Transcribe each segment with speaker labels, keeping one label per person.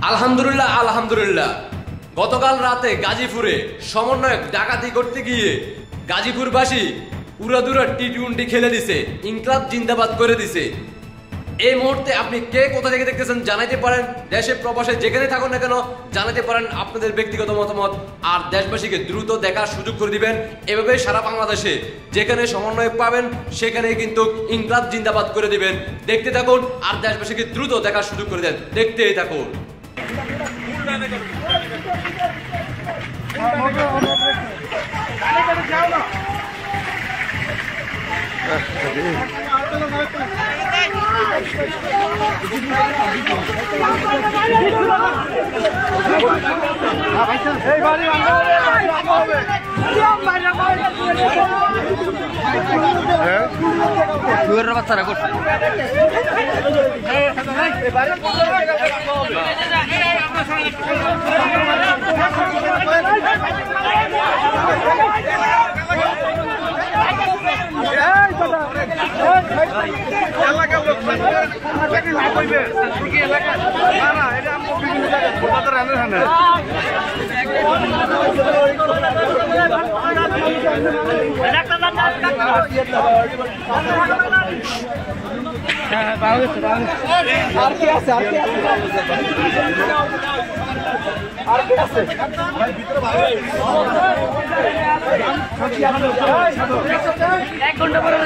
Speaker 1: আলহামদুলিল্লাহ আলহামদুলিল্লাহ। গতকাল রাতে গাজীপুরে সমন্বয়ক ডাকাতি করতে গিয়ে গাজীপুরবাসী উড়াদুরা টি-20 খেলে দিছে, ইনকলাব জিন্দাবাদ করে দিছে। এই মুহূর্তে আপনি কে কোথা থেকে দেখতেছেন জানাইতে পারেন, দেশে প্রবাসে যেখানে থাকুন না কেন জানাতে পারেন আপনাদের ব্যক্তিগত মতামত। আর দেশবাসীকে দ্রুত দেখার সুযোগ করে দিবেন। এভাবে সারা বাংলাদেশে যেখানে সমন্বয়ক পাবেন সেখানে কিন্তু ইনকলাব জিন্দাবাদ করে দিবেন। দেখতে থাকুন আর দেশবাসীকে দ্রুত দেখার সুযোগ করে দেন, দেখতেই থাকুন।
Speaker 2: বাচ্চারা করছে এক ঘন্টা পরে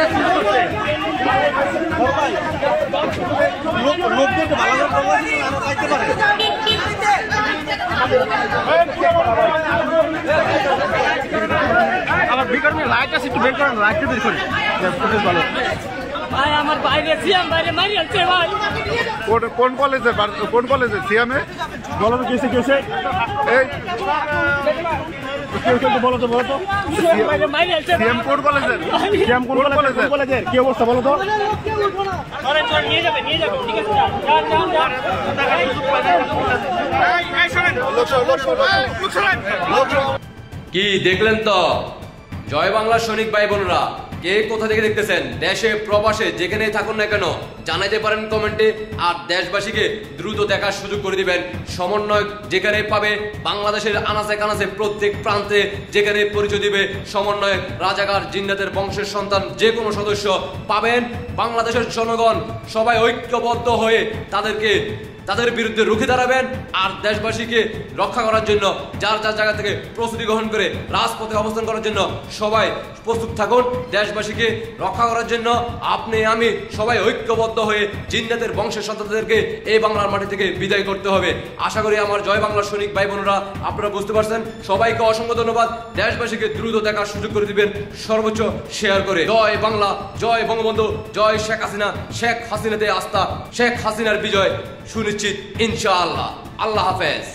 Speaker 2: আমার বিকট লাইট আছে, একটু বের করেন, লাইটটা বের করেন। ভাই আমার বাইরে সিএম বাইরে মারি আছে ভাই।
Speaker 3: কোন কলেজে সিএমে বলো তো কেসে এই বলো তো সিএম কোন কলেজের কি অবস্থা বলো তো।
Speaker 1: কি দেখলেন তো জয় বাংলা সৈনিক ভাই বোনরা, কে কোথা থেকে দেখতেছেন দেশে প্রবাসে যেখানেই থাকুন না কেন জানাইতে পারেন কমেন্টে। আর দেশবাসীকে দ্রুত দেখার সুযোগ করে দিবেন। সমন্বয়ক যেখানে পাবে বাংলাদেশের আনাচে কানাচে প্রত্যেক প্রান্তে যেখানে পরিচয় দিবে সমন্বয়ক রাজাকার জিন্নাতের বংশের সন্তান যে কোনো সদস্য পাবেন। বাংলাদেশের জনগণ সবাই ঐক্যবদ্ধ হয়ে তাদের বিরুদ্ধে রুখে দাঁড়াবেন। আর দেশবাসীকে রক্ষা করার জন্য যার যার জায়গা থেকে প্রস্তুতি গ্রহণ করে রাজপথে অবস্থান করার জন্য সবাই প্রস্তুত থাকুন। দেশবাসীকে রক্ষা করার জন্য আপনি আমি সবাই ঐক্যবদ্ধ হয়ে জিন্নাতের বংশের সন্তানদেরকে এই বাংলার মাটি থেকে বিদায় করতে হবে। আশা করি আমার জয় বাংলার সৈনিক ভাই বোনেরা আপনারা বুঝতে পারছেন। সবাইকে অসংখ্য ধন্যবাদ। দেশবাসীকে দ্রুত দেখার সুযোগ করে দিবেন সর্বোচ্চ শেয়ার করে। জয় বাংলা, জয় বঙ্গবন্ধু, জয় শেখ হাসিনা। শেখ হাসিনাতে আস্থা, শেখ হাসিনার বিজয় সুনিশ্চিত ইনশাআল্লাহ। আল্লাহ হাফেজ।